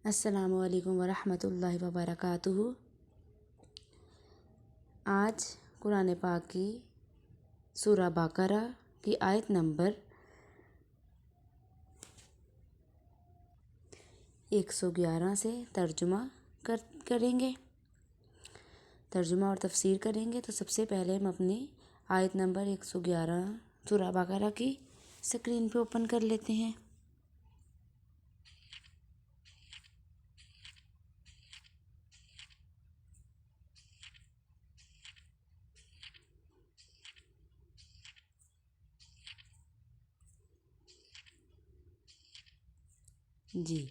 السلام علیکم ورحمۃ اللہ وبرکاتہ۔ آج قرآن پاک کی سورہ بقرہ کی آیت نمبر 111 سے ترجمہ کریں گے، ترجمہ اور تفسیر کریں گے۔ تو سب سے پہلے ہم اپنی آیت نمبر 111 سورہ بقرہ کی اسکرین پہ اوپن کر لیتے ہیں۔ جی،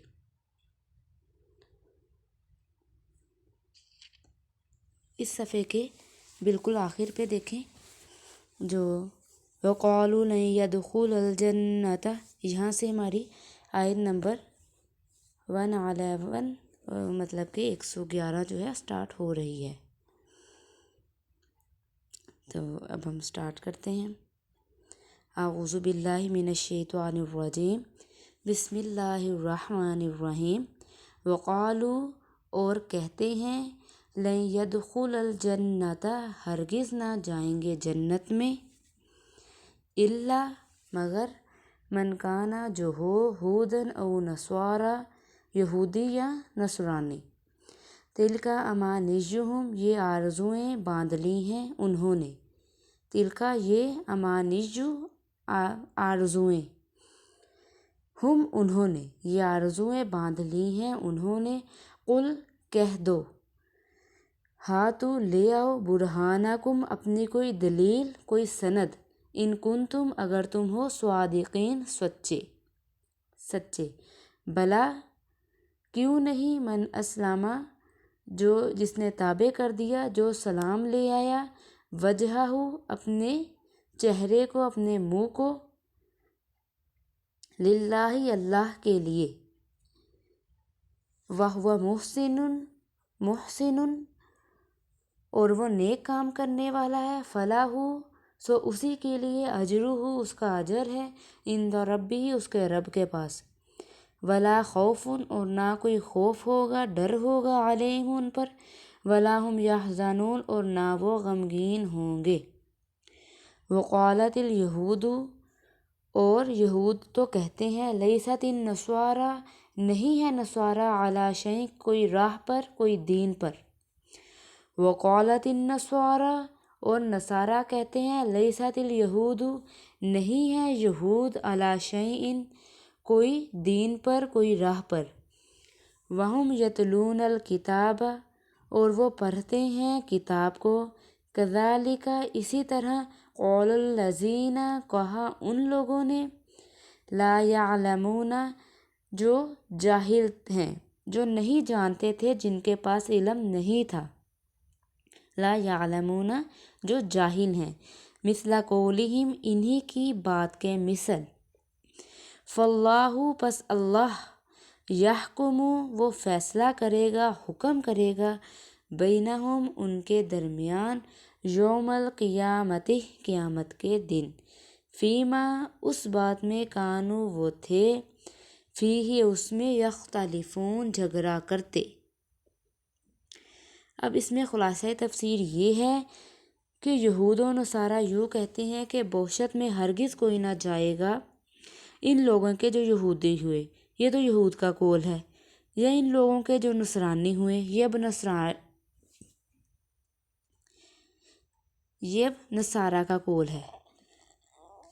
اس صفحے کے بالکل آخر پہ دیکھیں جو وَقَالُوا لَن يَدْخُلَ الْجَنَّةَ، یہاں سے ہماری آیت نمبر 111 مطلب کہ 111 جو ہے سٹارٹ ہو رہی ہے۔ تو اب ہم سٹارٹ کرتے ہیں۔ اعوذ باللہ من الشیطان الرجیم، بسم اللہ الرحمن الرحیم۔ وقالوا، اور کہتے ہیں، لن يدخل الجنۃ، ہرگز نہ جائیں گے جنت میں، الا مگر من کانا جو ہو ہودن او نصارا، یہودی یا نصرانی، تلک امانیہم، یہ آرزوئیں باندھ لی ہیں انہوں نے، تلک یہ امانیہ آرزوئیں، ہم انہوں نے یہ آرزوئیں باندھ لی ہیں انہوں نے، قل کہہ دو، ہاتو لے آؤ، برہانکم اپنی کوئی دلیل، کوئی سند، ان کنتم اگر تم ہو، صادقین سچے، بلا کیوں نہیں، من اسلم جو جس نے تابع کر دیا، جو سلام لے آیا، وجہہ اپنے چہرے کو، اپنے منہ کو، للہ اللہ کے لیے، وہو محسن اور وہ نیک کام کرنے والا ہے، فلاح سو اسی کے لیے، اجرہ اس کا اجر ہے، عند ربہ اس کے رب کے پاس، ولا خوف اور نہ کوئی خوف ہوگا، ڈر ہوگا، علیہم ان پر، ولا ہم یحزنون اور نہ وہ غمگین ہوں گے۔ وقالت الیہود، اور یہود تو کہتے ہیں، لیست النصارى نہیں ہے نصارہ، علی شیء کوئی راہ پر، کوئی دین پر، وقالت النصارى اور نصارہ کہتے ہیں، لیست الیہود نہیں ہے یہود، علی شیء کوئی دین پر، کوئی راہ پر، وہم یتلون الکتاب اور وہ پڑھتے ہیں کتاب کو، کذالک اسی طرح، قول الذین کہا ان لوگوں نے، لا یعلمون جو جاہل ہیں، جو نہیں جانتے تھے، جن کے پاس علم نہیں تھا، لا یعلمون جو جاہل ہیں، مثل قولہم انہی کی بات کے مثل، فاللہ پس اللہ، یحکم وہ فیصلہ کرے گا، حکم کرے گا، بینہم ان کے درمیان، یوم القیامت قیامت کے دن، فیما اس بات میں، کانوا وہ تھے، فیہ اس میں، یختلفون جھگڑا کرتے۔ اب اس میں خلاصہ تفسیر یہ ہے کہ یہود و نصارہ یوں کہتے ہیں کہ بہشت میں ہرگز کوئی نہ جائے گا، ان لوگوں کے جو یہودی ہوئے، یہ تو یہود کا قول ہے، یا ان لوگوں کے جو نصرانی ہوئے، یہ نصارہ کا قول ہے۔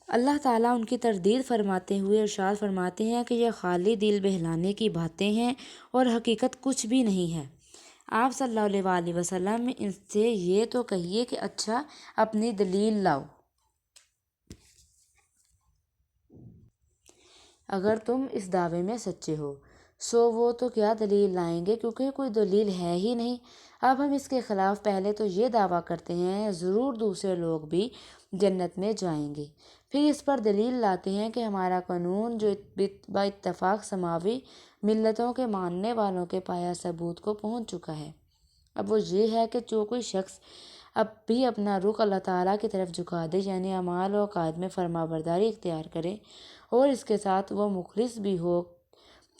اللہ تعالیٰ ان کی تردید فرماتے ہوئے ارشاد فرماتے ہیں کہ یہ خالی دل بہلانے کی باتیں ہیں اور حقیقت کچھ بھی نہیں ہے۔ آپ صلی اللہ علیہ وسلم ان سے یہ تو کہیے کہ اچھا اپنی دلیل لاؤ، اگر تم اس دعوے میں سچے ہو، سو وہ تو کیا دلیل لائیں گے، کیونکہ کوئی دلیل ہے ہی نہیں۔ اب ہم اس کے خلاف پہلے تو یہ دعویٰ کرتے ہیں ضرور دوسرے لوگ بھی جنت میں جائیں گے، پھر اس پر دلیل لاتے ہیں کہ ہمارا قانون جو با اتفاق سماوی ملتوں کے ماننے والوں کے پایہ ثبوت کو پہنچ چکا ہے۔ اب وہ یہ ہے کہ جو کوئی شخص اب بھی اپنا رخ اللہ تعالیٰ کی طرف جھکا دے، یعنی اعمال و عقائد میں فرما برداری اختیار کرے، اور اس کے ساتھ وہ مخلص بھی ہو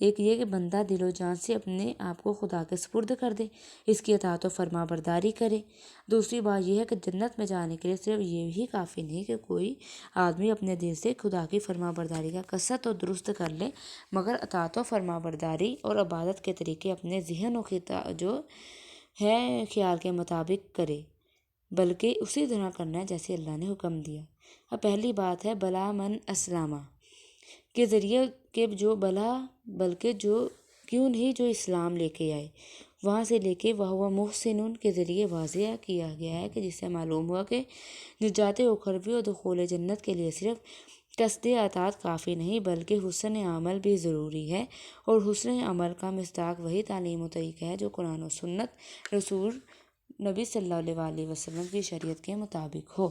ایک یہ کہ بندہ دل و جان سے اپنے آپ کو خدا کے سپرد کر دے، اس کی اطاعت و فرما برداری کرے۔ دوسری بات یہ ہے کہ جنت میں جانے کے لیے صرف یہ ہی کافی نہیں کہ کوئی آدمی اپنے دل سے خدا کی فرما برداری کا قصد و درست کر لے، مگر اطاعت و فرما برداری اور عبادت کے طریقے اپنے ذہن و جو ہے خیال کے مطابق کرے، بلکہ اسی طرح کرنا ہے جیسے اللہ نے حکم دیا۔ اب پہلی بات ہے بلا من اسلامہ کے ذریعے کہ جو بلکہ جو کیوں نہیں جو اسلام لے کے آئے، وہاں سے لے کے وہ محسن کے ذریعے واضح کیا گیا ہے کہ جس سے معلوم ہوا کہ نجات اخروی اور دخول جنت کے لیے صرف قصد اطاعت کافی نہیں بلکہ حسن عمل بھی ضروری ہے، اور حسن عمل کا مصداق وہی تعلیم و طریقہ ہے جو قرآن و سنت رسول نبی صلی اللہ علیہ وسلم کی شریعت کے مطابق ہو۔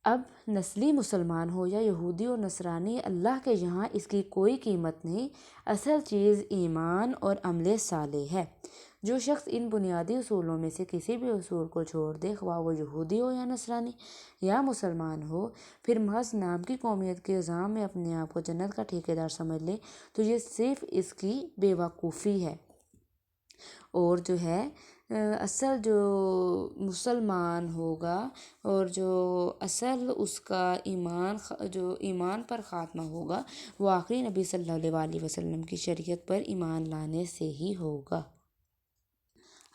اب نسلی مسلمان ہو یا یہودی اور نصرانی، اللہ کے یہاں اس کی کوئی قیمت نہیں، اصل چیز ایمان اور عمل صالح ہے۔ جو شخص ان بنیادی اصولوں میں سے کسی بھی اصول کو چھوڑ دے، خواہ وہ یہودی ہو یا نصرانی یا مسلمان ہو، پھر محض نام کی قومیت کے الزام میں اپنے آپ کو جنت کا ٹھیکیدار سمجھ لے، تو یہ صرف اس کی بے وقوفی ہے، اور جو ہے اصل جو مسلمان ہوگا اور جو اصل اس کا ایمان پر خاتمہ ہوگا وہ آخری نبی صلی اللہ علیہ وسلم کی شریعت پر ایمان لانے سے ہی ہوگا۔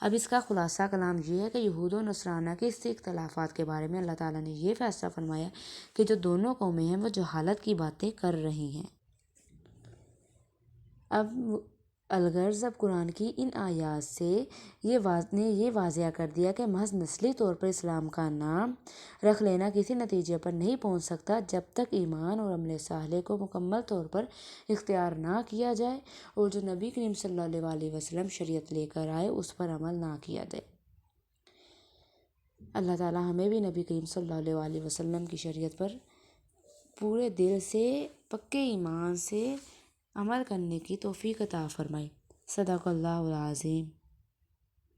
اب اس کا خلاصہ کلام یہ ہے کہ یہود و نصارہ کے اس اختلافات کے بارے میں اللہ تعالیٰ نے یہ فیصلہ فرمایا کہ جو دونوں قومیں ہیں وہ جہالت کی باتیں کر رہی ہیں۔ اب الغرض اب قرآن کی ان آیات سے یہ واضح کر دیا کہ محض نسلی طور پر اسلام کا نام رکھ لینا کسی نتیجے پر نہیں پہنچ سکتا جب تک ایمان اور عمل صالح کو مکمل طور پر اختیار نہ کیا جائے اور جو نبی کریم صلی اللہ علیہ وسلم شریعت لے کر آئے اس پر عمل نہ کیا جائے۔ اللہ تعالیٰ ہمیں بھی نبی کریم صلی اللہ علیہ وسلم کی شریعت پر پورے دل سے پکے ایمان سے عمل کرنے کی توفیق عطا فرمائے۔ صدق اللہ العظیم۔